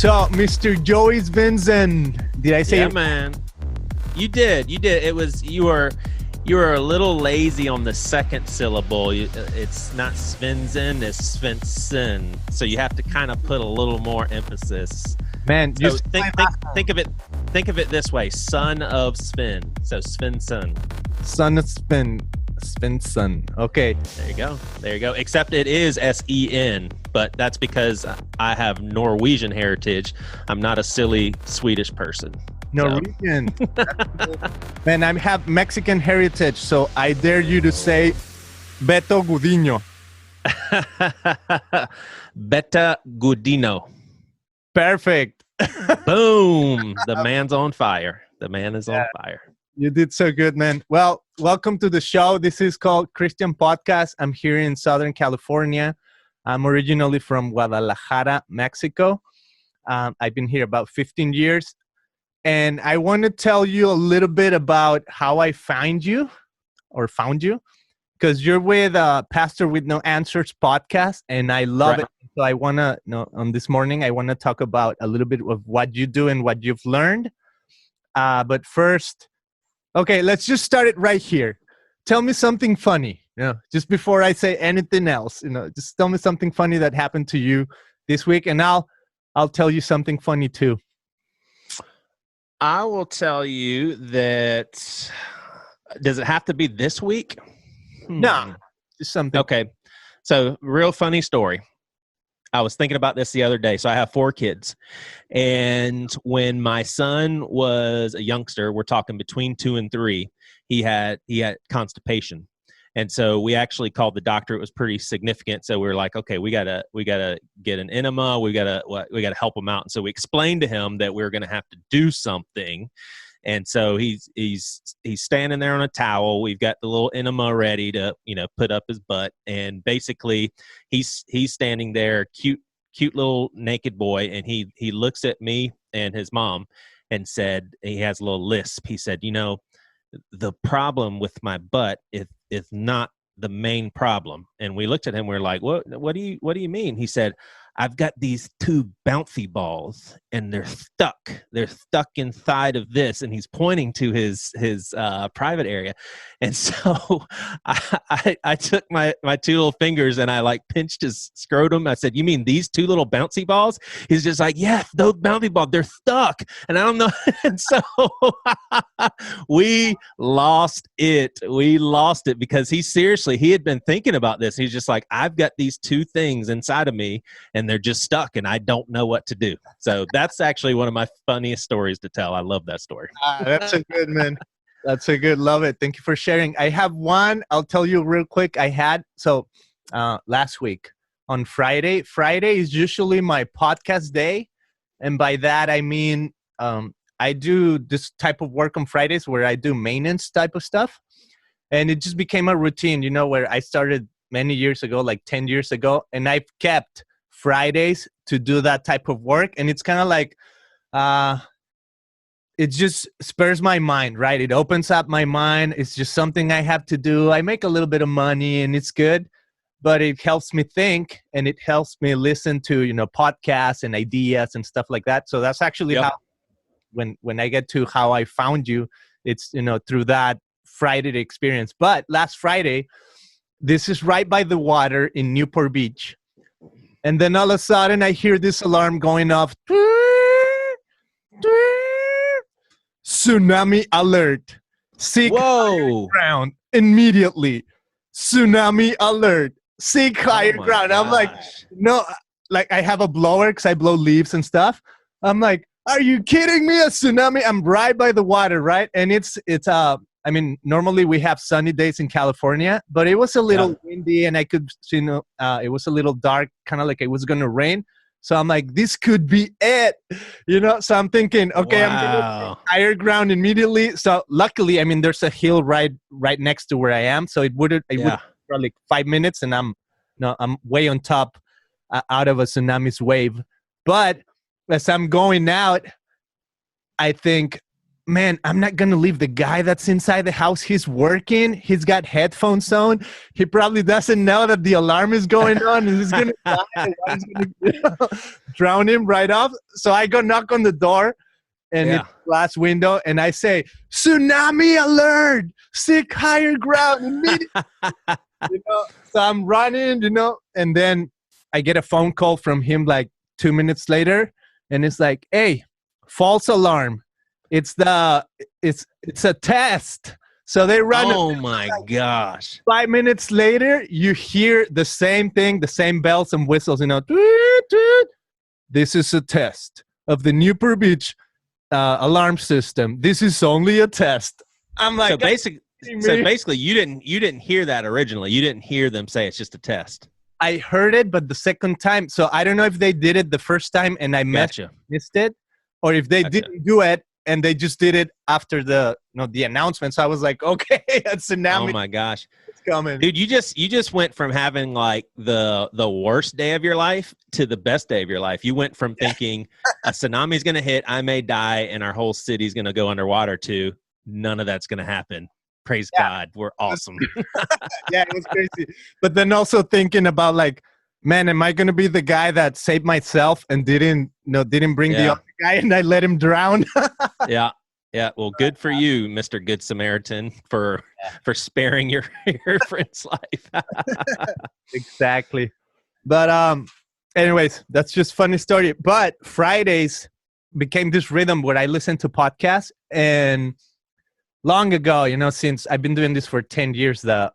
So, Mr. Joey Svendsen, did I say it? Man. You did. It was you were a little lazy on the second syllable. It's not Svendsen, it's Svendsen. So you have to kind of put a little more emphasis. Man, so think of it this way: son of Sven. So Svendsen. Son of Svendsen. Okay. There you go. Except it is Sen, but that's because I have Norwegian heritage. I'm not a silly Swedish person. Norwegian. Man, I have Mexican heritage, so I dare you to say Beto Gudino. Beta Gudino. Perfect. Boom. The man's on fire. The man is on fire. You did so good, man. Well, welcome to the show. This is called Christian Podcast. I'm here in Southern California. I'm originally from Guadalajara, Mexico. I've been here about 15 years. And I want to tell you a little bit about how I found you, because you're with Pastor with No Answers podcast, and I love it. So I want to, on this morning, I want to talk about a little bit of what you do and what you've learned. But first, okay, let's just start it right here. Tell me something funny, just before I say anything else. Just tell me something funny that happened to you this week, and I'll tell you something funny too. I will tell you that. Does it have to be this week? No, just something. Okay. So, real funny story. I was thinking about this the other day. So I have 4 kids. And when my son was a youngster, we're talking between 2 and 3, he had constipation. And so we actually called the doctor. It was pretty significant. So we were like, okay, we gotta get an enema. We gotta help him out. And so we explained to him that we were going to have to do something. And so he's standing there on a towel. We've got the little enema ready to put up his butt. And basically, he's standing there, cute little naked boy, and he looks at me and his mom and said, he has a little lisp. He said, the problem with my butt is not the main problem. And we looked at him. We were like, what do you mean? He said, I've got these 2 bouncy balls and they're stuck inside of this. And he's pointing to his private area. And so I took my 2 little fingers and I pinched his scrotum. I said, you mean these 2 little bouncy balls? He's just like, yes, those bouncy balls, they're stuck. And I don't know. And so we lost it. Because he had been thinking about this. He's just like, I've got these 2 things inside of me and they're just stuck and I don't know what to do. So that's actually one of my funniest stories to tell. I love that story. That's a good, man. That's a good. Love it. Thank you for sharing. I have one. I'll tell you real quick. Last week on Friday is usually my podcast day. And by that, I mean, I do this type of work on Fridays where I do maintenance type of stuff. And it just became a routine, where I started many years ago, like 10 years ago. And I've kept Fridays to do that type of work. And it's kind of like, it just spurs my mind, right? It opens up my mind. It's just something I have to do. I make a little bit of money and it's good, but it helps me think and it helps me listen to, podcasts and ideas and stuff like that. So that's actually how, when I get to how I found you, it's, through that Friday experience. But last Friday, this is right by the water in Newport Beach. And then all of a sudden I hear this alarm going off. Tsunami alert. Seek higher ground immediately. Tsunami alert. Seek higher ground. Gosh. I'm like, no, I have a blower because I blow leaves and stuff. I'm like, are you kidding me? A tsunami? I'm right by the water, right? And it's normally we have sunny days in California, but it was a little windy and I could, it was a little dark, kind of like it was going to rain. So I'm like, this could be it, So I'm thinking, okay, I'm going to higher ground immediately. So luckily, there's a hill right next to where I am. So it would probably 5 minutes and I'm way on top out of a tsunami's wave. But as I'm going out, I think, man, I'm not going to leave the guy that's inside the house. He's working. He's got headphones on. He probably doesn't know that the alarm is going on and he's going to die. The water's gonna drown him right off. So I go knock on the door and it's glass window and I say, tsunami alert, seek higher ground immediately. So I'm running, and then I get a phone call from him like 2 minutes later. And it's like, hey, false alarm. It's a test. So they run. Oh my gosh. 5 minutes later, you hear the same thing, the same bells and whistles, toot, toot. This is a test of the Newport Beach alarm system. This is only a test. I'm like, so basically you didn't hear that originally. You didn't hear them say it's just a test. I heard it, but the second time. So I don't know if they did it the first time and I missed it, or if they didn't do it and they just did it after the announcement. So I was like, okay, that's tsunami. Oh my gosh, it's coming, dude! You just went from having like the worst day of your life to the best day of your life. You went from thinking a tsunami's going to hit, I may die, and our whole city's going to go underwater to none of that's going to happen. Praise God, we're awesome. Yeah, it was crazy. But then also thinking about like, man, am I going to be the guy that saved myself and didn't bring the other guy and I let him drown? Yeah. Well, good for you, Mr. Good Samaritan, for sparing your friend's life. Exactly. But anyways, that's just funny story. But Fridays became this rhythm where I listen to podcasts, and long ago, since I've been doing this for 10 years, the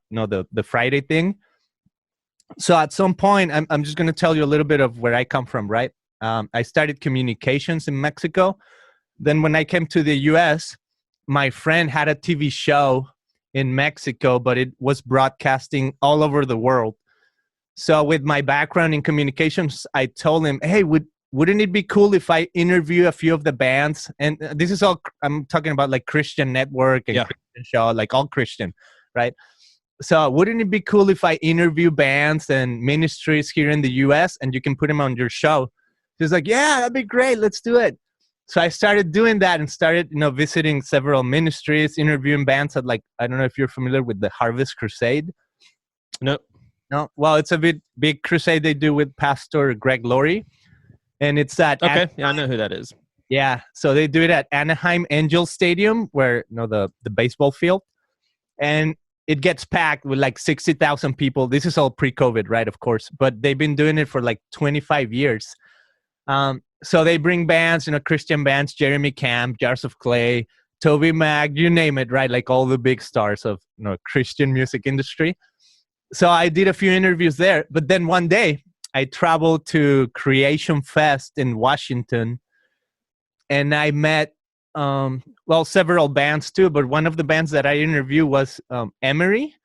Friday thing. So at some point, I'm just going to tell you a little bit of where I come from, right? I studied communications in Mexico. Then when I came to the US, my friend had a TV show in Mexico, but it was broadcasting all over the world. So with my background in communications, I told him, hey, wouldn't it be cool if I interview a few of the bands? And this is all, I'm talking about like Christian Network and Christian show, like all Christian, right? So wouldn't it be cool if I interview bands and ministries here in the US and you can put them on your show? He's like, yeah, that'd be great. Let's do it. So I started doing that and started, visiting several ministries, interviewing bands at like, I don't know if you're familiar with the Harvest Crusade. No. Well, it's a big crusade they do with Pastor Greg Laurie. And it's at Anaheim. Yeah, I know who that is. Yeah, so they do it at Anaheim Angels Stadium, where the baseball field, and it gets packed with like 60,000 people. This is all pre-COVID, right? Of course, but they've been doing it for like 25 years. So they bring bands, Christian bands, Jeremy Camp, Jars of Clay, Toby Mac, you name it, right? Like all the big stars of Christian music industry. So I did a few interviews there, but then one day I traveled to Creation Fest in Washington, and I met, several bands too, but one of the bands that I interviewed was Emery.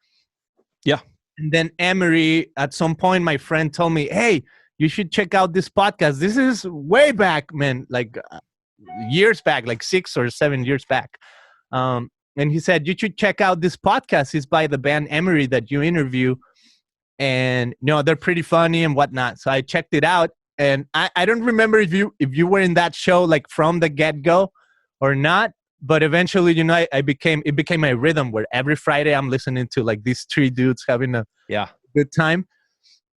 Yeah. And then Emery, at some point, my friend told me, hey, you should check out this podcast. This is way back, man, like years back, like 6 or 7 years back. And he said, you should check out this podcast. It's by the band Emery that you interview. And they're pretty funny and whatnot. So I checked it out, and I don't remember if you were in that show like from the get-go or not. But eventually, it became my rhythm where every Friday I'm listening to like these three dudes having a good time.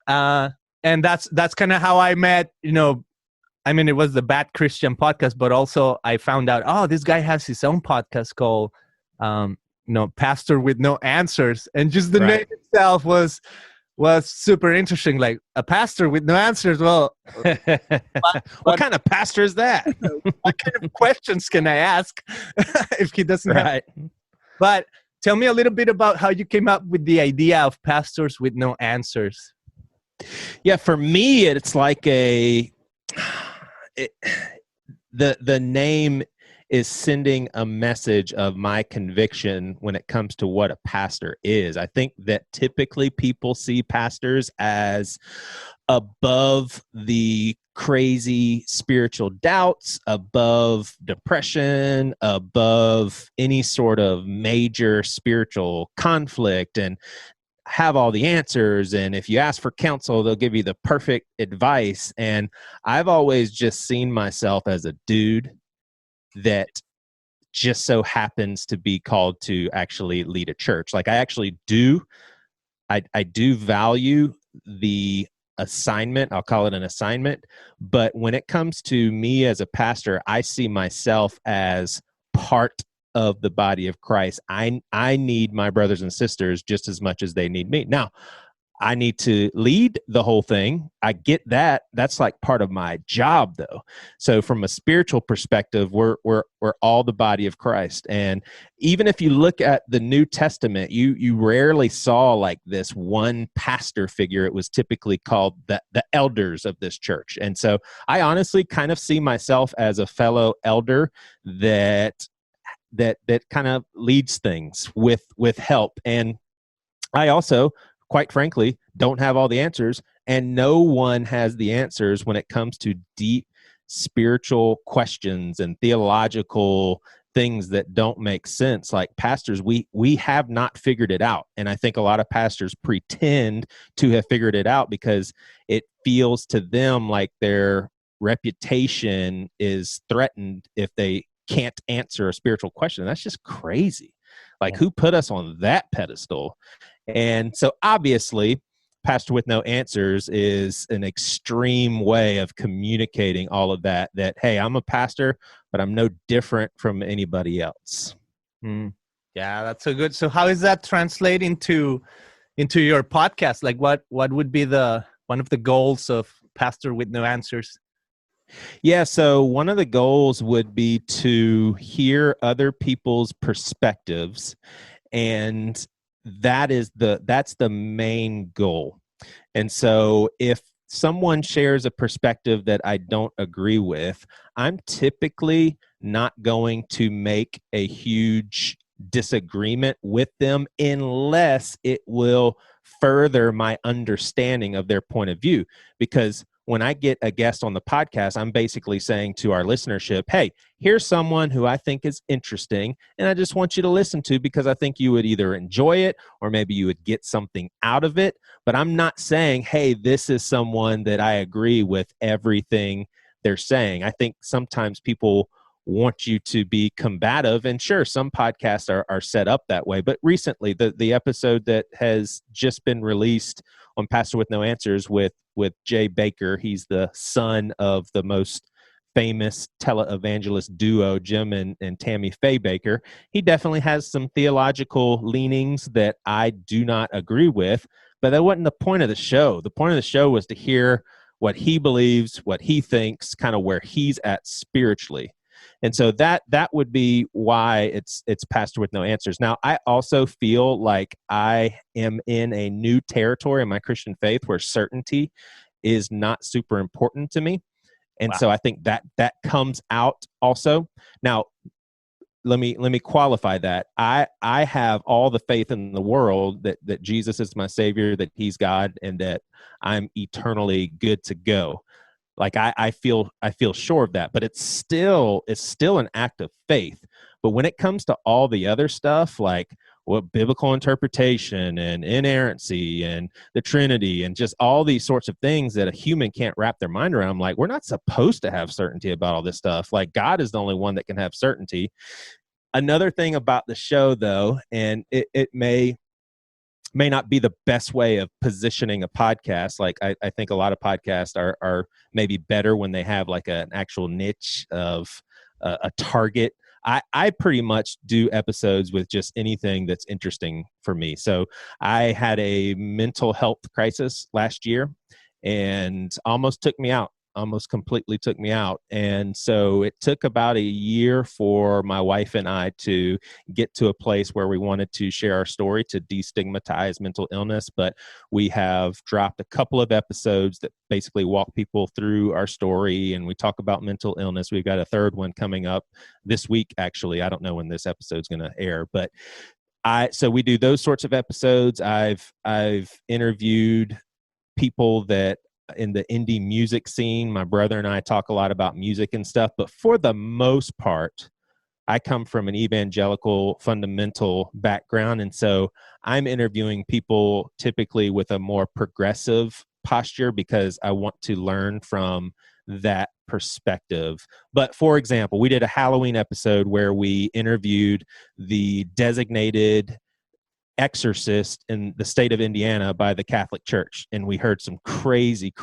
And that's kind of how I met. It was the Bad Christian podcast, but also I found out, this guy has his own podcast called Pastor with No Answers, and just the name itself was super interesting. Like a pastor with no answers. Well, what kind of pastor is that? What kind of questions can I ask if he doesn't have? But tell me a little bit about how you came up with the idea of Pastors with No Answers. Yeah, for me, it's like the name is sending a message of my conviction when it comes to what a pastor is. I think that typically people see pastors as above the crazy spiritual doubts, above depression, above any sort of major spiritual conflict, and have all the answers. And if you ask for counsel, they'll give you the perfect advice. And I've always just seen myself as a dude that just so happens to be called to actually lead a church. Like I do value the assignment. I'll call it an assignment. But when it comes to me as a pastor, I see myself as part of the body of Christ. I need my brothers and sisters just as much as they need me. Now, I need to lead the whole thing. I get that. That's like part of my job, though. So from a spiritual perspective, we're all the body of Christ. And even if you look at the New Testament, you rarely saw like this one pastor figure. It was typically called the elders of this church. And so I honestly kind of see myself as a fellow elder that kind of leads things with help. And I also, quite frankly, don't have all the answers, and no one has the answers when it comes to deep spiritual questions and theological things that don't make sense. Like pastors, we have not figured it out. And I think a lot of pastors pretend to have figured it out because it feels to them like their reputation is threatened if they can't answer a spiritual question. That's just crazy. Like, who put us on that pedestal? And so obviously, Pastor with No Answers is an extreme way of communicating all of that, hey, I'm a pastor, but I'm no different from anybody else. Yeah, that's so good. So how is that translate into your podcast? Like what would be one of the goals of Pastor with No Answers? Yeah, so one of the goals would be to hear other people's perspectives, and that's the main goal. And so if someone shares a perspective that I don't agree with, I'm typically not going to make a huge disagreement with them unless it will further my understanding of their point of view. Because when I get a guest on the podcast, I'm basically saying to our listenership, hey, here's someone who I think is interesting, and I just want you to listen to because I think you would either enjoy it or maybe you would get something out of it. But I'm not saying, hey, this is someone that I agree with everything they're saying. I think sometimes people want you to be combative, and sure, some podcasts are set up that way. But recently, the episode that has just been released on Pastor with No Answers with Jay Baker, he's the son of the most famous televangelist duo, Jim and Tammy Faye Baker. He definitely has some theological leanings that I do not agree with, but that wasn't the point of the show. The point of the show was to hear what he believes, what he thinks, kind of where he's at spiritually. And so that would be why it's Pastor with No Answers. Now, I also feel like I am in a new territory in my Christian faith where certainty is not super important to me. And wow. So I think that comes out also. Now, let me qualify that. I have all the faith in the world that Jesus is my Savior, that he's God, and that I'm eternally good to go. Like I feel sure of that, but it's still an act of faith. But when it comes to all the other stuff, like what biblical interpretation and inerrancy and the Trinity and just all these sorts of things that a human can't wrap their mind around, like we're not supposed to have certainty about all this stuff. Like God is the only one that can have certainty. Another thing about the show, though, and it may not be the best way of positioning a podcast. Like I think a lot of podcasts are maybe better when they have like an actual niche of a target. I pretty much do episodes with just anything that's interesting for me. So I had a mental health crisis last year and almost completely took me out. And so it took about a year for my wife and I to get to a place where we wanted to share our story to destigmatize mental illness. But we have dropped a couple of episodes that basically walk people through our story, and we talk about mental illness. We've got a third one coming up this week, actually. I don't know when this episode's going to air, but so we do those sorts of episodes. I've interviewed people that in the indie music scene. My brother and I talk a lot about music and stuff, but for the most part, I come from an evangelical fundamental background. And so I'm interviewing people typically with a more progressive posture because I want to learn from that perspective. But for example, we did a Halloween episode where we interviewed the designated exorcist in the state of Indiana by the Catholic Church. And we heard some crazy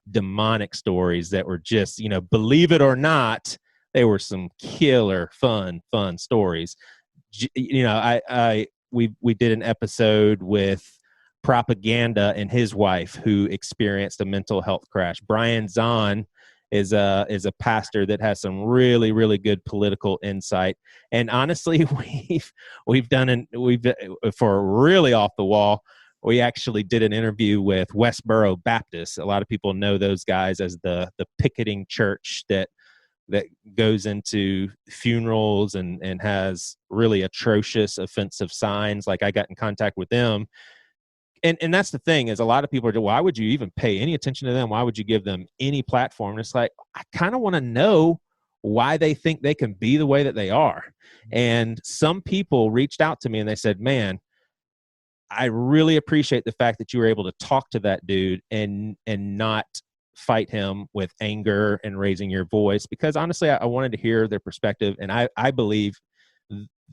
demonic stories that were just, believe it or not, they were some killer fun stories. We did an episode with Propaganda and his wife who experienced a mental health crash. Brian Zahn is a pastor that has some really good political insight. And honestly, we've for really off the wall, we actually did an interview with Westboro Baptist. A lot of people know those guys as the picketing church that goes into funerals and has really atrocious offensive signs. Like, I got in contact with them. And that's the thing, is a lot of people are, why would you even pay any attention to them? Why would you give them any platform? And it's like, I kind of want to know why they think they can be the way that they are. And some people reached out to me and they said, man, I really appreciate the fact that you were able to talk to that dude and not fight him with anger and raising your voice, because honestly, I wanted to hear their perspective. And I believe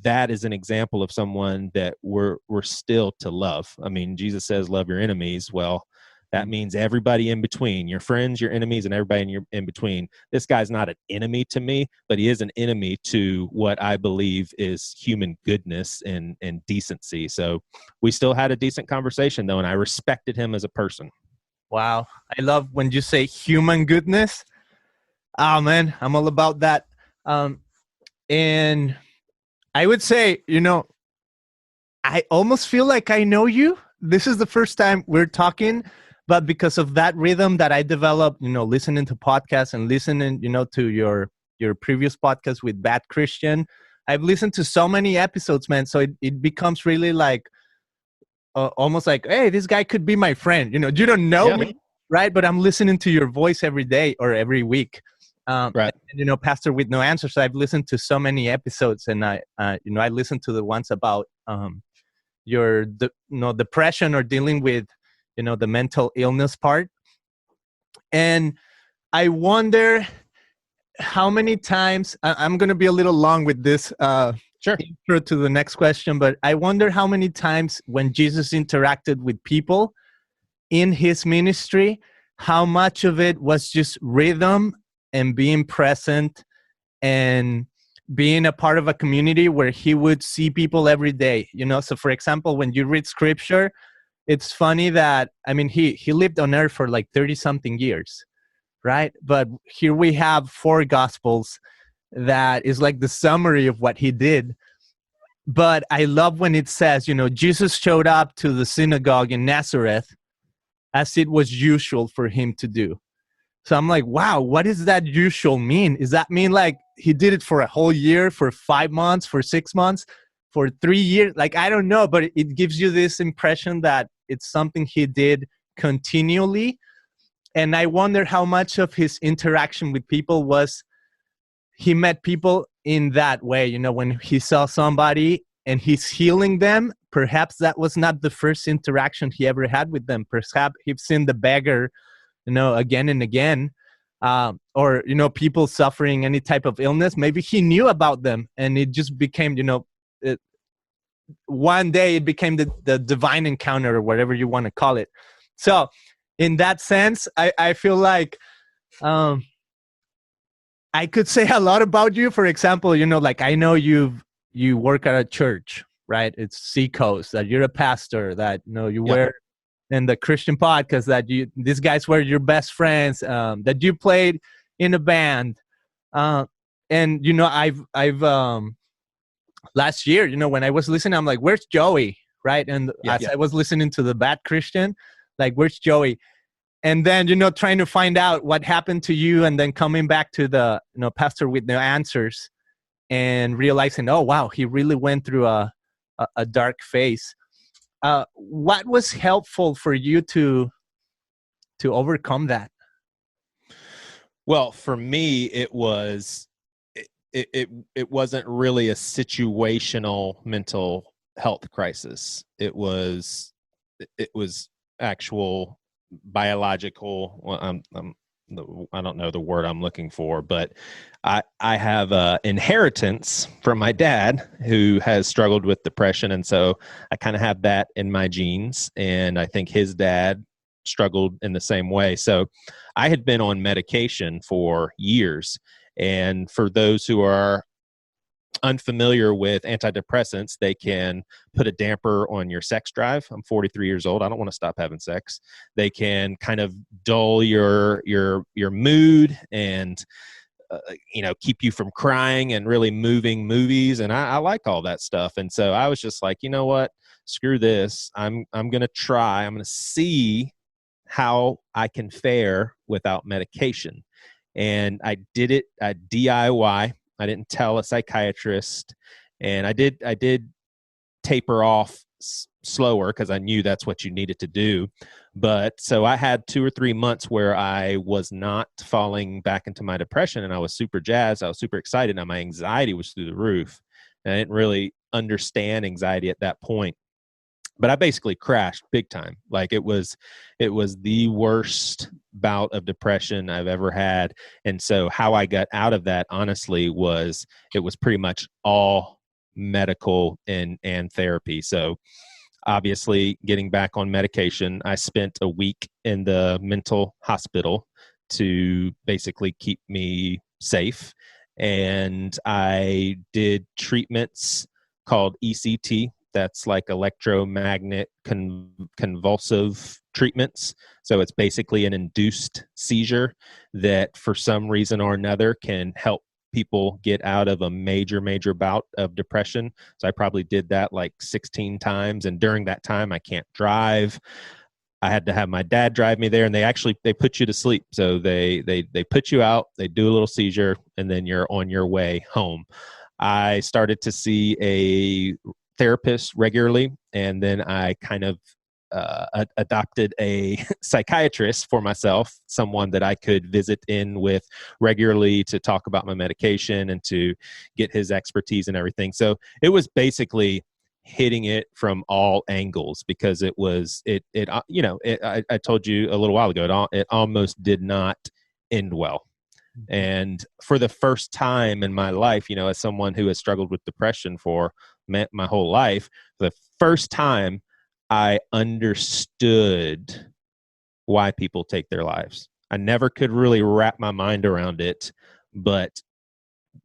that is an example of someone that we're still to love. I mean, Jesus says, love your enemies. Well, that means everybody in between, your friends, your enemies, and everybody in between. This guy's not an enemy to me, but he is an enemy to what I believe is human goodness and decency. So we still had a decent conversation, though, and I respected him as a person. Wow. I love when you say human goodness. Oh, man, I'm all about that. And I would say, I almost feel like I know you. This is the first time we're talking, but because of that rhythm that I developed, listening to podcasts and listening, to your previous podcast with Bad Christian, I've listened to so many episodes, man. So it becomes really like, almost like, hey, this guy could be my friend. You don't know me, right? But I'm listening to your voice every day or every week. Right. And, Pastor with No Answers, I've listened to so many episodes, and I listened to the ones about your depression or dealing with, the mental illness part. And I wonder how many times, I'm going to be a little long with this intro to the next question, but I wonder how many times when Jesus interacted with people in his ministry, how much of it was just rhythm and being present and being a part of a community where he would see people every day. So for example, when you read scripture, it's funny that, he lived on earth for like 30 something years, right? But here we have 4 gospels that is like the summary of what he did. But I love when it says, Jesus showed up to the synagogue in Nazareth as it was usual for him to do. So I'm like, wow, what does that usual mean? Does that mean like he did it for a whole year, for 5 months, for 6 months, for 3 years? Like, I don't know, but it gives you this impression that it's something he did continually. And I wonder how much of his interaction with people was he met people in that way. When he saw somebody and he's healing them, perhaps that was not the first interaction he ever had with them. Perhaps he's seen the beggar, again and again, or, people suffering any type of illness. Maybe he knew about them and it just became, one day it became the divine encounter or whatever you want to call it. So in that sense, I feel like I could say a lot about you. For example, like I know you work at a church, right? It's Seacoast, that you're a pastor, that, you wear in the Christian podcast, that these guys were your best friends, that you played in a band. And, I've last year, when I was listening, I'm like, where's Joey? Right. And I was listening to the Bad Christian, like, where's Joey? And then, trying to find out what happened to you, and then coming back to the, Pastor with No Answers, and realizing, oh, wow, he really went through a dark phase. What was helpful for you to overcome that? Well, for me, it was it wasn't really a situational mental health crisis. It was actual biological. Well, I'm I don't know the word I'm looking for, but I have inheritance from my dad who has struggled with depression. And so I kind of have that in my genes. And I think his dad struggled in the same way. So I had been on medication for years. And for those who are unfamiliar with antidepressants, they can put a damper on your sex drive. I'm 43 years old. I don't want to stop having sex. They can kind of dull your mood and keep you from crying and really moving movies. And I like all that stuff. And so I was just like, you know what? Screw this. I'm going to try. I'm going to see how I can fare without medication. And I did it at DIY. I didn't tell a psychiatrist, and I did taper off slower because I knew that's what you needed to do. But so I had 2 or 3 months where I was not falling back into my depression, and I was super jazzed. I was super excited. Now my anxiety was through the roof, and I didn't really understand anxiety at that point. But I basically crashed big time. Like it was the worst bout of depression I've ever had. And so how I got out of that, honestly, it was pretty much all medical and therapy. So obviously getting back on medication, I spent a week in the mental hospital to basically keep me safe. And I did treatments called ECT. That's like electromagnet convulsive treatments. So it's basically an induced seizure that for some reason or another can help people get out of a major bout of depression. So I probably did that like 16 times. And during that time, I can't drive. I had to have my dad drive me there, and they put you to sleep. So they put you out, they do a little seizure, and then you're on your way home. I started to see a therapist regularly, and then I kind of adopted a psychiatrist for myself, someone that I could visit in with regularly to talk about my medication and to get his expertise and everything. So it was basically hitting it from all angles, because I told you a little while ago, it almost did not end well. And for the first time in my life, as someone who has struggled with depression for my whole life, the first time I understood why people take their lives. I never could really wrap my mind around it, but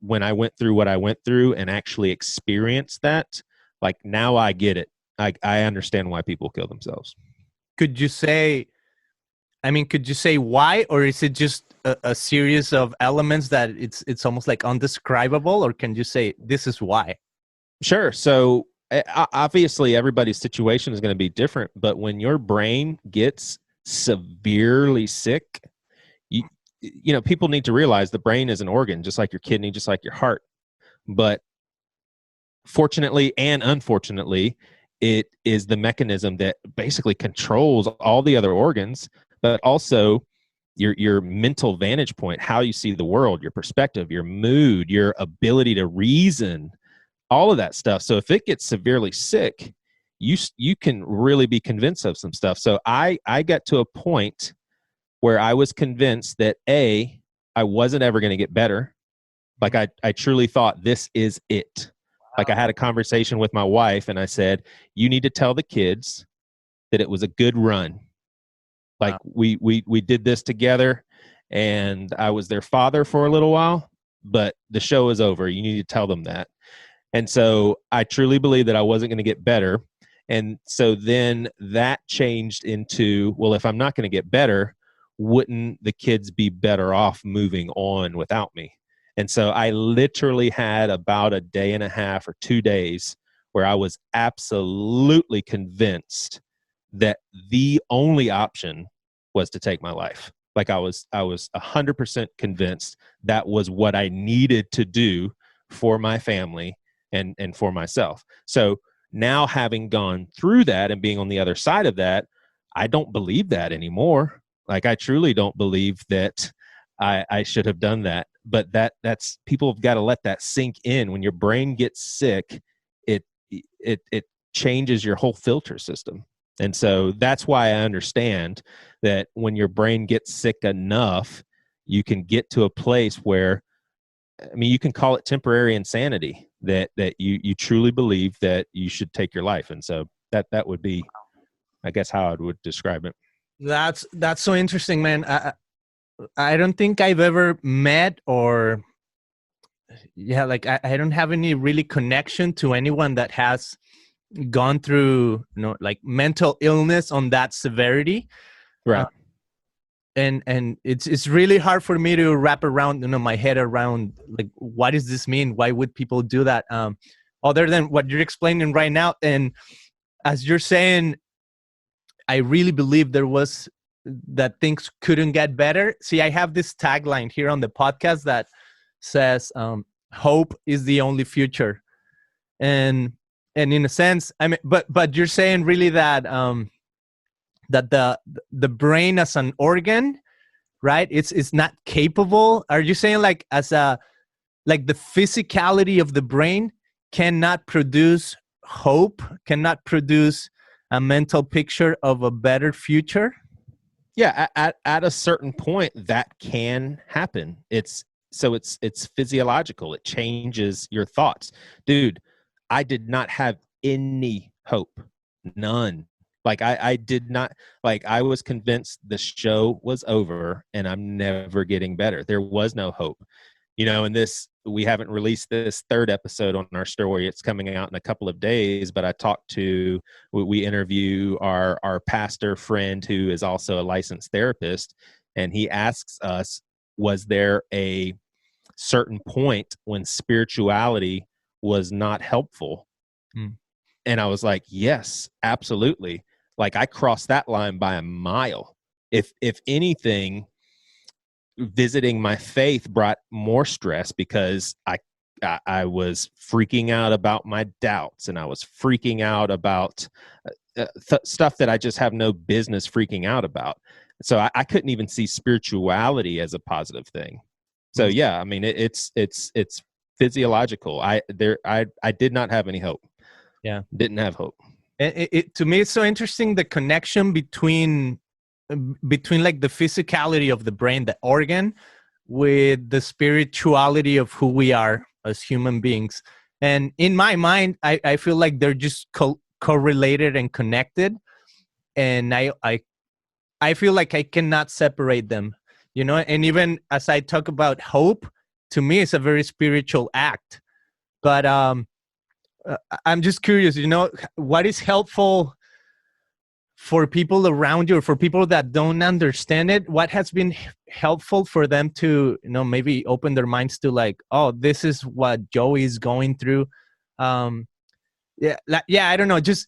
when I went through what I went through and actually experienced that, like now I get it. I understand why people kill themselves. Could you say why, or is it just a series of elements that it's almost like undescribable, or can you say this is why? Sure. So obviously everybody's situation is going to be different, but when your brain gets severely sick, people need to realize the brain is an organ, just like your kidney, just like your heart. But fortunately and unfortunately, it is the mechanism that basically controls all the other organs, but also your mental vantage point, how you see the world, your perspective, your mood, your ability to reason, all of that stuff. So if it gets severely sick, you can really be convinced of some stuff. So I got to a point where I was convinced that I wasn't ever going to get better. Like I truly thought this is it. Like I had a conversation with my wife and I said, you need to tell the kids that it was a good run. Like we did this together, and I was their father for a little while, but the show is over. You need to tell them that. And so I truly believe that I wasn't going to get better. And so then that changed into, well, if I'm not going to get better, wouldn't the kids be better off moving on without me? And so I literally had about a day and a half or 2 days where I was absolutely convinced that the only option was to take my life. Like I was 100% convinced that was what I needed to do for my family and for myself. So now, having gone through that and being on the other side of that, I don't believe that anymore. Like I truly don't believe that I should have done that. But that's people have got to let that sink in. When your brain gets sick, it changes your whole filter system. And so that's why I understand that when your brain gets sick enough, you can get to a place where, I mean, you can call it temporary insanity, that you truly believe that you should take your life. And so that would be, I guess, how I would describe it. That's so interesting, man. I don't think I've ever met or like I don't have any really connection to anyone that has gone through, like mental illness on that severity. Right. And it's really hard for me to wrap around, my head around, like, what does this mean? Why would people do that? Other than what you're explaining right now. And as you're saying, I really believe that things couldn't get better. See, I have this tagline here on the podcast that says, hope is the only future. And in a sense, I mean, but you're saying really that, that the brain as an organ, right? It's not capable. Are you saying like the physicality of the brain cannot produce hope, cannot produce a mental picture of a better future? Yeah, at a certain point that can happen. It's physiological. It changes your thoughts. Dude, I did not have any hope. None. Like I did not, like, I was convinced the show was over and I'm never getting better. There was no hope. And we haven't released this third episode on our story. It's coming out in a couple of days, but we interview our pastor friend who is also a licensed therapist. And he asks us, was there a certain point when spirituality was not helpful? And I was like, yes, absolutely. Like, I crossed that line by a mile. If anything, visiting my faith brought more stress, because I was freaking out about my doubts, and I was freaking out about stuff that I just have no business freaking out about. So I couldn't even see spirituality as a positive thing. So yeah, I mean, it's physiological. I did not have any hope. Yeah, didn't have hope. To me, it's so interesting, the connection between like the physicality of the brain, the organ, with the spirituality of who we are as human beings. And in my mind, I feel like they're just correlated and connected. And I feel like I cannot separate them, and even as I talk about hope, to me, it's a very spiritual act. But I'm just curious, what is helpful for people around you, or for people that don't understand it? What has been helpful for them to, maybe open their minds to, like, oh, this is what Joey is going through? I don't know. Just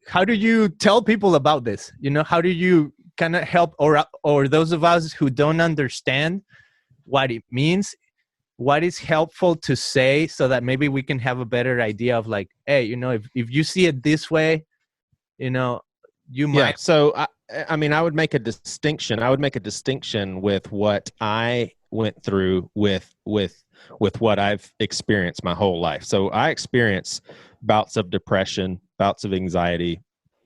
how do you tell people about this? How do you kind of help, or those of us who don't understand what it means, what is helpful to say, so that maybe we can have a better idea of, like, hey, if you see it this way, you might. Yeah. So I mean, I would make a distinction. With what I went through with what I've experienced my whole life. So I experienced bouts of depression, bouts of anxiety.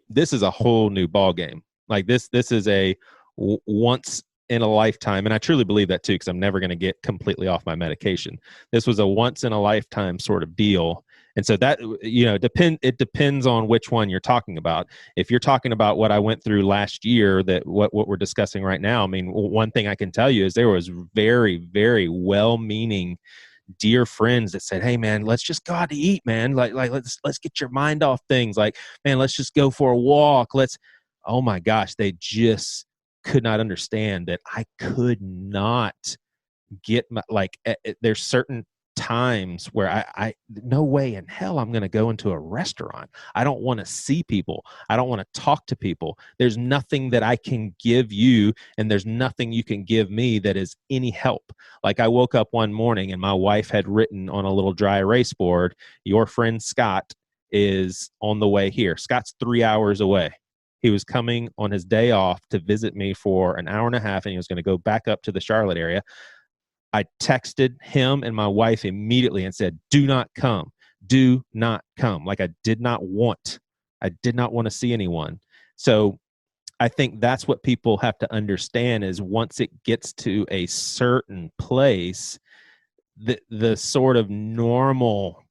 This is a whole new ball game. Like, this is a once in a lifetime, and I truly believe that too, because I'm never going to get completely off my medication. This was a once in a lifetime sort of deal. And so that, it depends on which one you're talking about. If you're talking about what I went through last year, that what we're discussing right now, I mean, one thing I can tell you is there was very, very well-meaning, dear friends that said, hey man, let's just go out to eat, man. Like let's get your mind off things. Like, man, let's just go for a walk. Oh my gosh, they just could not understand that I could not get there's certain times where I no way in hell I'm going to go into a restaurant. I don't want to see people. I don't want to talk to people. There's nothing that I can give you, and there's nothing you can give me that is any help. Like, I woke up one morning and my wife had written on a little dry erase board, your friend Scott is on the way here. Scott's 3 hours away. He was coming on his day off to visit me for an hour and a half, and he was going to go back up to the Charlotte area. I texted him and my wife immediately and said, do not come. Do not come. Like, I did not want to see anyone. So I think that's what people have to understand is once it gets to a certain place, the sort of normal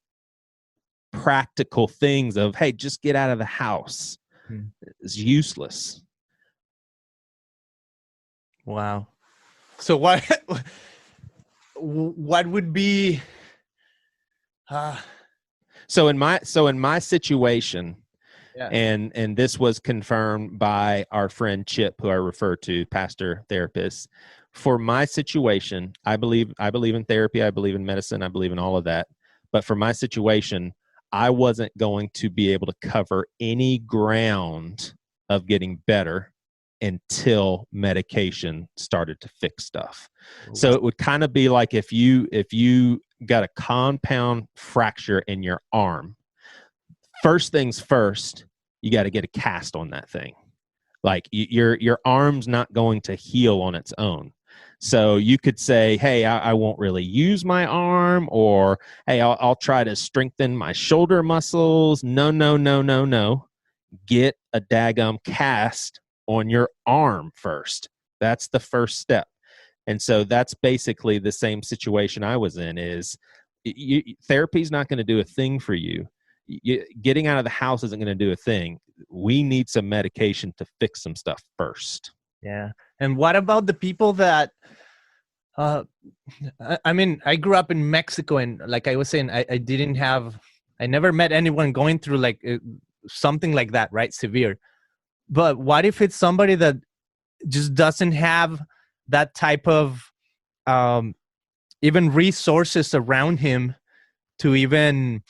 practical things of, hey, just get out of the house is useless. Wow. So what would be so in my situation, yeah. and this was confirmed by our friend Chip, who I refer to, pastor therapist. For my situation, I believe in therapy, I believe in medicine, I believe in all of that. But for my situation, I wasn't going to be able to cover any ground of getting better until medication started to fix stuff. So it would kind of be like if you got a compound fracture in your arm, first things first, you got to get a cast on that thing. Like your arm's not going to heal on its own. So you could say, hey, I won't really use my arm, or hey, I'll try to strengthen my shoulder muscles. No. Get a daggum cast on your arm first. That's the first step. And so that's basically the same situation I was in is therapy's not going to do a thing for you. Getting out of the house isn't going to do a thing. We need some medication to fix some stuff first. Yeah. And what about the people that, I mean, I grew up in Mexico, and like I was saying, I never met anyone going through like something like that, right? Severe. But what if it's somebody that just doesn't have that type of even resources around him to even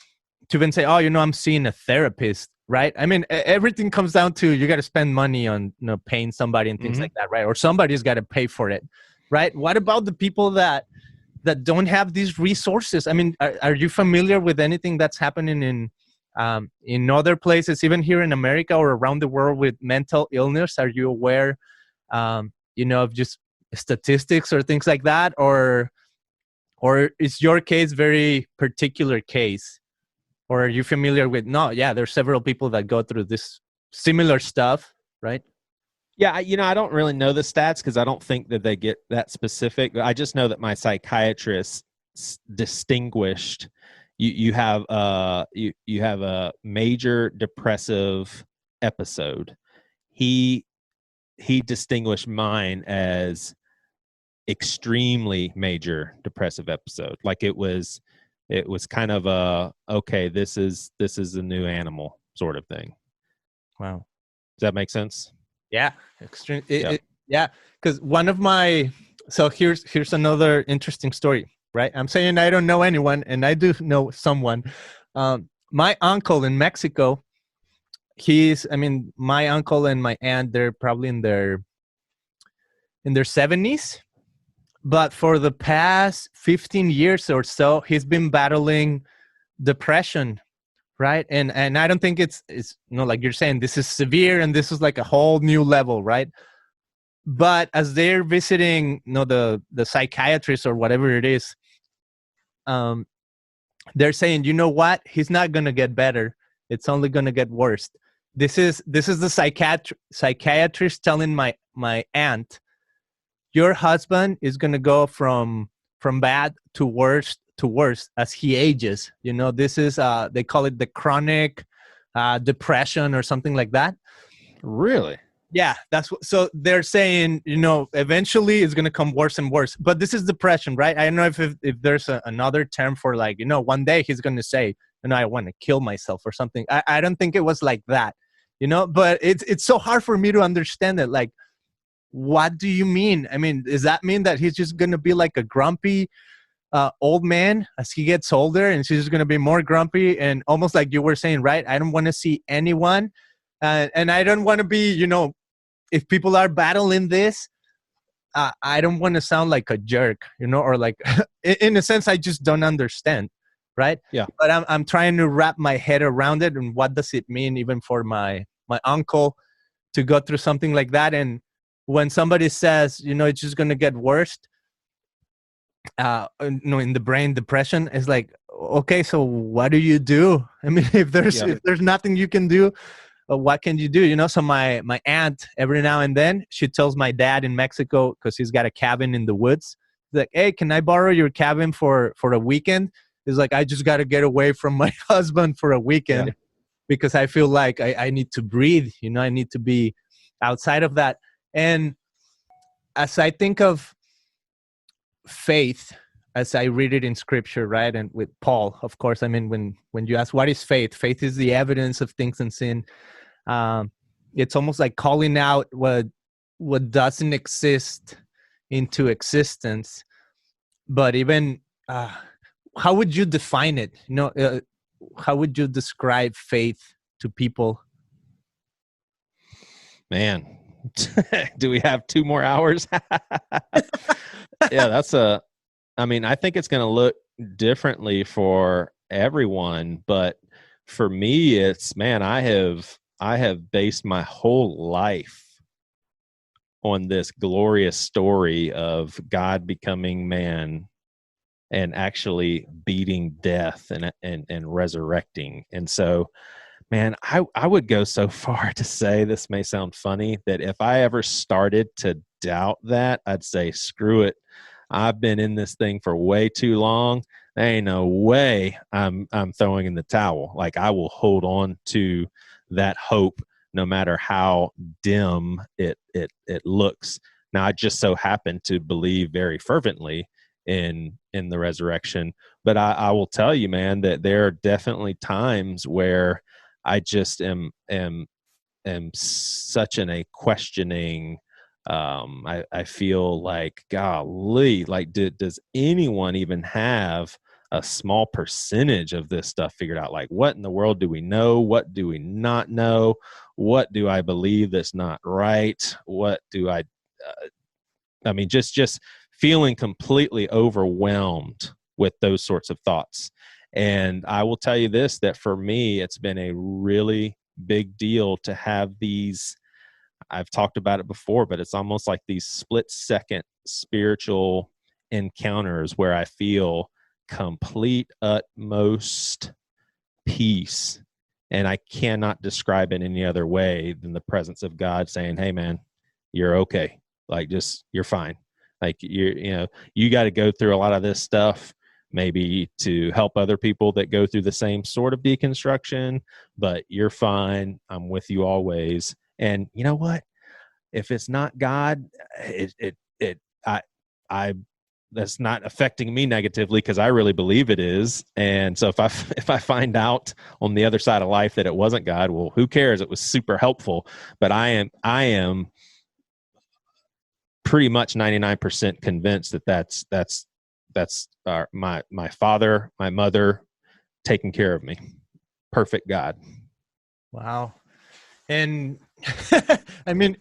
say, oh, I'm seeing a therapist, right? I mean, everything comes down to you got to spend money on paying somebody and things like that, right? Or somebody's got to pay for it, right? What about the people that don't have these resources? I mean, are you familiar with anything that's happening in other places, even here in America or around the world with mental illness? Are you aware, of just statistics or things like that, or is your case very particular case? Or are you familiar with, no, yeah, there's several people that go through this similar stuff, right? Yeah, I don't really know the stats because I don't think that they get that specific. I just know that my psychiatrist distinguished you have a major depressive episode. He distinguished mine as extremely major depressive episode. Like it was kind of a, okay, this is a new animal sort of thing. Wow. Does that make sense? Yeah. Extreme. Yeah. Because one of so here's another interesting story, right? I'm saying I don't know anyone, and I do know someone. My uncle in Mexico, my uncle and my aunt, they're probably in their 70s. But for the past 15 years or so, he's been battling depression, right? And I don't think it's like you're saying, this is severe and this is like a whole new level, right? But as they're visiting, the psychiatrist or whatever it is, they're saying, you know what? He's not going to get better. It's only going to get worse. This is the psychiatrist telling my aunt, your husband is going to go from bad to worse as he ages. This is they call it the chronic depression or something like that. Really? Yeah, so they're saying, eventually it's going to come worse and worse. But this is depression, right? I don't know if there's another term for, like, one day he's going to say, I want to kill myself or something. I don't think it was like that, but it's so hard for me to understand it. Like, what do you mean? I mean, does that mean that he's just going to be like a grumpy old man as he gets older, and she's just going to be more grumpy and almost like you were saying, right? I don't want to see anyone. And I don't want to be, if people are battling this, I don't want to sound like a jerk, or like, in a sense, I just don't understand, right? Yeah. But I'm trying to wrap my head around it, and what does it mean even for my uncle to go through something like that. And when somebody says, it's just going to get worse, in the brain, depression is like, okay, so what do you do? I mean, if there's nothing you can do, what can you do? You know, so my aunt, every now and then, she tells my dad in Mexico, because he's got a cabin in the woods. He's like, hey, can I borrow your cabin for a weekend? He's like, I just got to get away from my husband for a weekend because I feel like I need to breathe. You know, I need to be outside of that. And as I think of faith, as I read it in scripture, right? And with Paul, of course, I mean, when you ask what is faith, faith is the evidence of things unseen. It's almost like calling out what doesn't exist into existence. But even how would you define it? You know, how would you describe faith to people? Man, do we have 2 more hours? Yeah, I mean, I think it's going to look differently for everyone, but for me, it's, man, I have based my whole life on this glorious story of God becoming man and actually beating death and resurrecting. And so, man, I would go so far to say, this may sound funny, that if I ever started to doubt that, I'd say, screw it. I've been in this thing for way too long. There ain't no way I'm throwing in the towel. Like, I will hold on to that hope no matter how dim it looks. Now, I just so happen to believe very fervently in the resurrection, but I will tell you, man, that there are definitely times where I just am such in a questioning. I feel like, golly, like, does anyone even have a small percentage of this stuff figured out? Like, what in the world do we know? What do we not know? What do I believe that's not right? What do I mean, just feeling completely overwhelmed with those sorts of thoughts. And I will tell you this, that for me, it's been a really big deal to have these, I've talked about it before, but it's almost like these split-second spiritual encounters where I feel complete, utmost peace. And I cannot describe it any other way than the presence of God saying, hey, man, you're okay. Like, just, you're fine. Like, you got to go through a lot of this stuff, maybe to help other people that go through the same sort of deconstruction, but you're fine. I'm with you always. And you know what? If it's not God, I that's not affecting me negatively, because I really believe it is. And so if I find out on the other side of life that it wasn't God, well, who cares? It was super helpful. But I am pretty much 99% convinced that that's my father, my mother taking care of me. Perfect God. Wow. And I mean,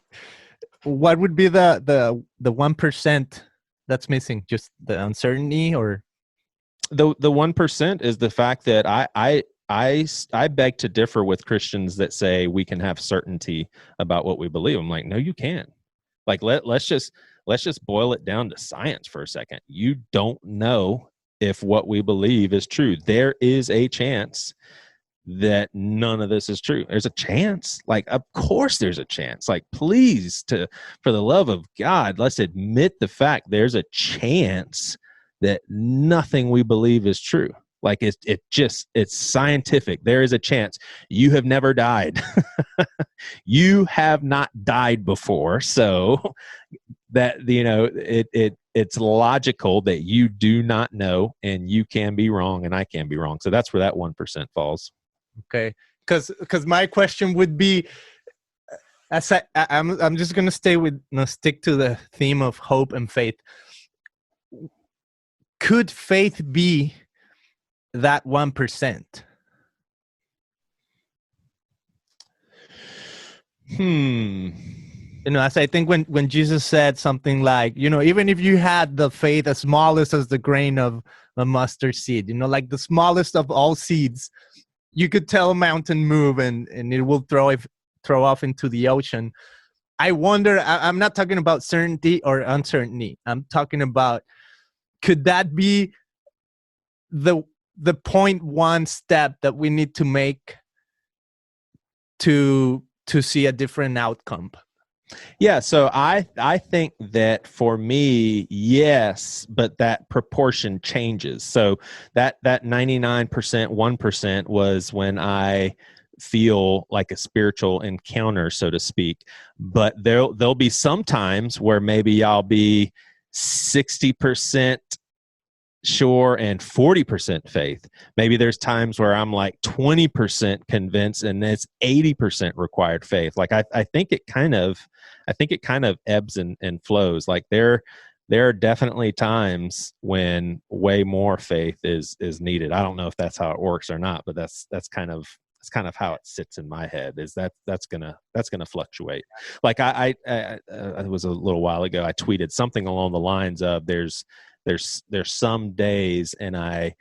what would be the 1% that's missing? Just the uncertainty, or the 1% is the fact that I beg to differ with Christians that say we can have certainty about what we believe. I'm like, no, you can't. Like, let's just boil it down to science for a second. You don't know if what we believe is true. There is a chance that none of this is true. There's a chance. Like, of course there's a chance. Like, please, for the love of God, let's admit the fact there's a chance that nothing we believe is true. Like, it's scientific. There is a chance. You have never died. You have not died before. So that, it's logical that you do not know, and you can be wrong and I can be wrong. So that's where that 1% falls. Okay. Because my question would be, I'm just going to stick to the theme of hope and faith. Could faith be that 1%? As I think when Jesus said something like, even if you had the faith as smallest as the grain of a mustard seed, like the smallest of all seeds, you could tell a mountain move and it will throw off into the ocean. I wonder, I'm not talking about certainty or uncertainty. I'm talking about, could that be the 0.1 step that we need to make to see a different outcome? Yeah, so I think that for me, yes, but that proportion changes. So that 99%, 1% was when I feel like a spiritual encounter, so to speak. But there'll be some times where maybe I'll be 60% sure and 40% faith. Maybe there's times where I'm like 20% convinced and it's 80% required faith. Like I think it kind of ebbs and flows. Like there are definitely times when way more faith is needed. I don't know if that's how it works or not, but that's kind of how it sits in my head. Is that's gonna fluctuate. Like I it was a little while ago, I tweeted something along the lines of there's some days and I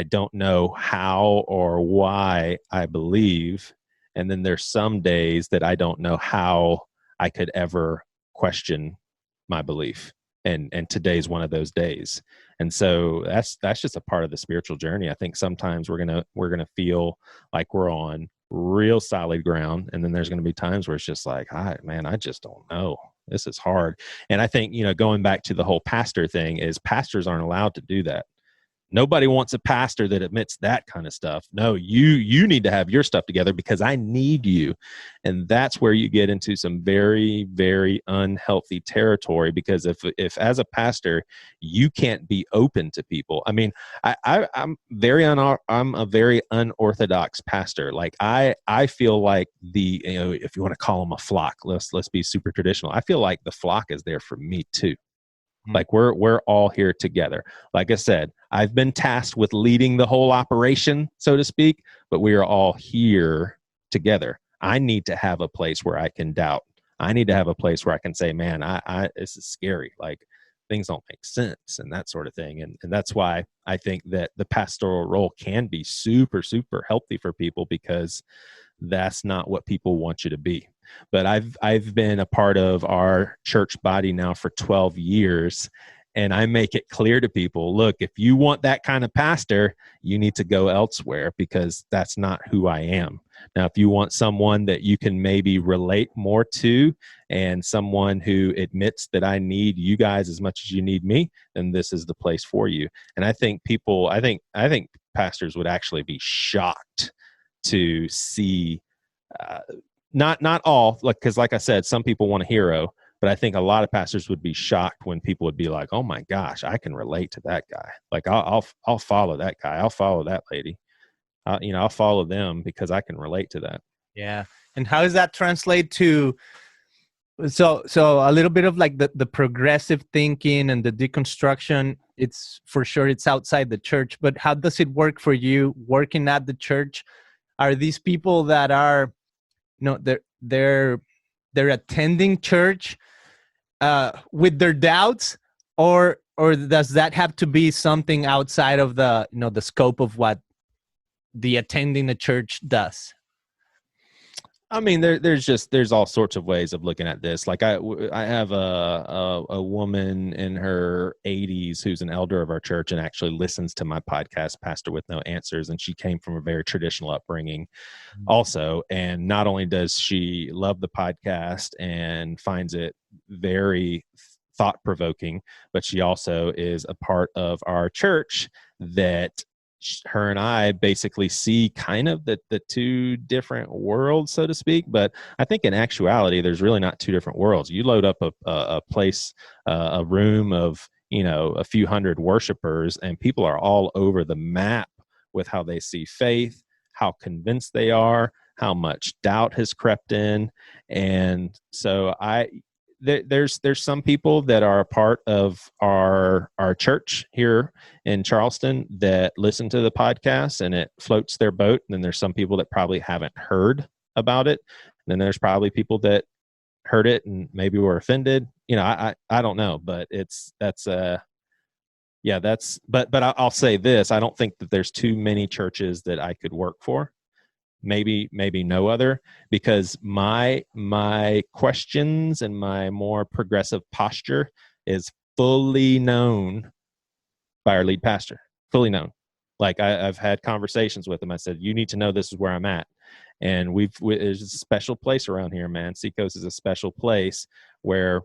don't know how or why I believe, and then there's some days that I don't know how I could ever question my belief, and today's one of those days. And so that's just a part of the spiritual journey. I think sometimes we're gonna feel like we're on real solid ground, and then there's gonna be times where it's just like, I just don't know. This is hard. And I think, going back to the whole pastor thing, is pastors aren't allowed to do that. Nobody wants a pastor that admits that kind of stuff. No, you need to have your stuff together because I need you. And that's where you get into some very, very unhealthy territory, because if as a pastor, you can't be open to people. I mean, I'm a very unorthodox pastor. Like I feel like if you want to call them a flock, let's be super traditional. I feel like the flock is there for me too. Like we're all here together. Like I said, I've been tasked with leading the whole operation, so to speak, but we are all here together. I need to have a place where I can doubt. I need to have a place where I can say, man, this is scary. Like things don't make sense and that sort of thing. And that's why I think that the pastoral role can be super, super healthy for people, because that's not what people want you to be. But I've been a part of our church body now for 12 years, and I make it clear to people, look, if you want that kind of pastor, you need to go elsewhere, because that's not who I am. Now, if you want someone that you can maybe relate more to, and someone who admits that I need you guys as much as you need me, then this is the place for you. And I think I think pastors would actually be shocked to see, not all, because like I said, some people want a hero, but I think a lot of pastors would be shocked when people would be like, oh my gosh, I can relate to that guy. Like I'll follow that guy. I'll follow that lady. I'll follow them because I can relate to that. Yeah. And how does that translate to, so a little bit of like the progressive thinking and the deconstruction? It's for sure it's outside the church, but how does it work for you working at the church? Are these people that are, they're attending church with their doubts, or does that have to be something outside of the the scope of what the attending the church does? I mean, there's all sorts of ways of looking at this. Like I have a woman in her 80s who's an elder of our church and actually listens to my podcast, Pastor with No Answers, and she came from a very traditional upbringing also. And not only does she love the podcast and finds it very thought-provoking, but she also is a part of our church that her and I basically see kind of the two different worlds, so to speak. But I think in actuality, there's really not two different worlds. You load up a place, a room of, a few hundred worshipers, and people are all over the map with how they see faith, how convinced they are, how much doubt has crept in. And so there's some people that are a part of our church here in Charleston that listen to the podcast and it floats their boat. And then there's some people that probably haven't heard about it. And then there's probably people that heard it and maybe were offended. I don't know, but but I'll say this. I don't think that there's too many churches that I could work for. Maybe no other, because my questions and my more progressive posture is fully known by our lead pastor, fully known. Like I've had conversations with him. I said, you need to know this is where I'm at. And there's a special place around here, man. Seacoast is a special place where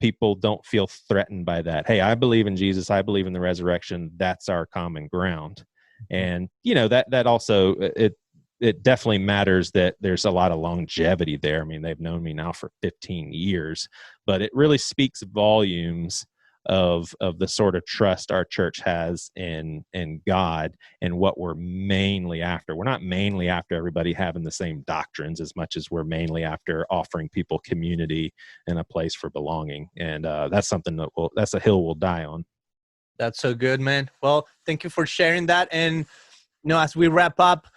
people don't feel threatened by that. Hey, I believe in Jesus. I believe in the resurrection. That's our common ground. And, that also, it definitely matters that there's a lot of longevity there. I mean, they've known me now for 15 years, but it really speaks volumes of the sort of trust our church has in God and what we're mainly after. We're not mainly after everybody having the same doctrines as much as we're mainly after offering people community and a place for belonging. And that's something that's a hill we'll die on. That's so good, man. Well, thank you for sharing that. And as we wrap up,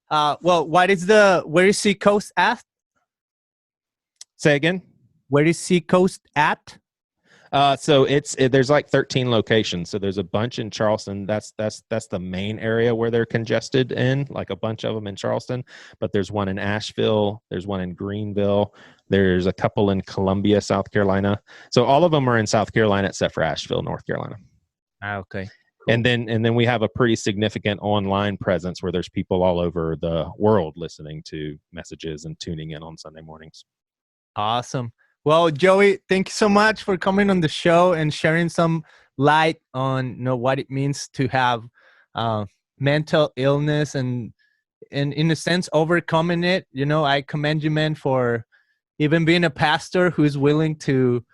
where is Seacoast at? Say again. Where is Seacoast at? So there's like 13 locations. So there's a bunch in Charleston. That's the main area where they're congested in, like a bunch of them in Charleston. But there's one in Asheville. There's one in Greenville. There's a couple in Columbia, South Carolina. So all of them are in South Carolina except for Asheville, North Carolina. Okay. Cool. And then we have a pretty significant online presence where there's people all over the world listening to messages and tuning in on Sunday mornings. Awesome. Well, Joey, thank you so much for coming on the show and sharing some light on what it means to have mental illness and in a sense overcoming it. I commend you, man, for even being a pastor who's willing to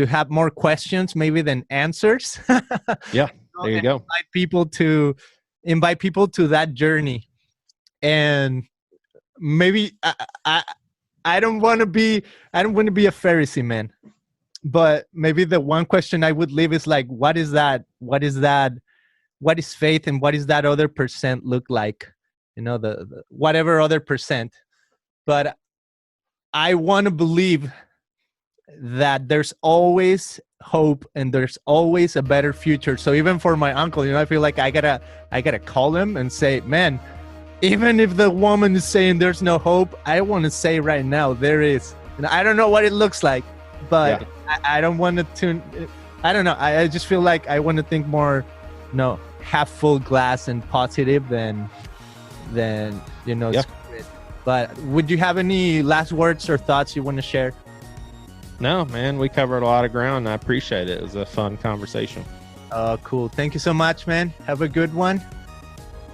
have more questions maybe than answers. Yeah, there you go. Invite people to that journey. And maybe I don't want to be a Pharisee, man. But maybe the one question I would leave is like, what is that? What is faith, and what is that other percent look like? The whatever other percent. But I want to believe that there's always hope and there's always a better future. So even for my uncle, I feel like I gotta call him and say, man, even if the woman is saying there's no hope, I want to say right now there is. And I don't know what it looks like, but yeah. I don't want to I don't know. I just feel like I want to think more, half full glass and positive than Yeah. But would you have any last words or thoughts you want to share? No, man, we covered a lot of ground. And I appreciate it. It was a fun conversation. Cool. Thank you so much, man. Have a good one.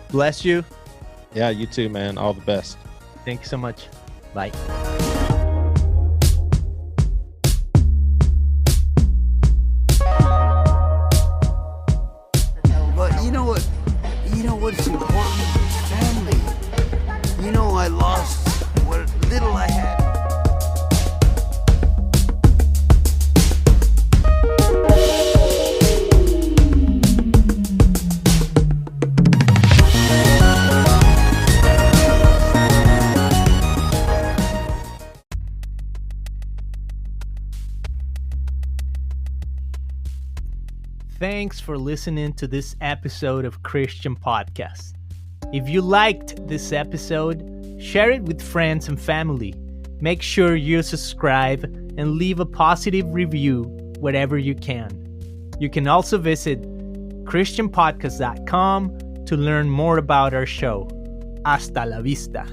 Bless you. Yeah, you too, man. All the best. Thank you so much. Bye. But you know what's important? Family. I lost what little I had. Thanks for listening to this episode of Christian Podcast. If you liked this episode, share it with friends and family. Make sure you subscribe and leave a positive review wherever you can. You can also visit christianpodcast.com to learn more about our show. Hasta la vista.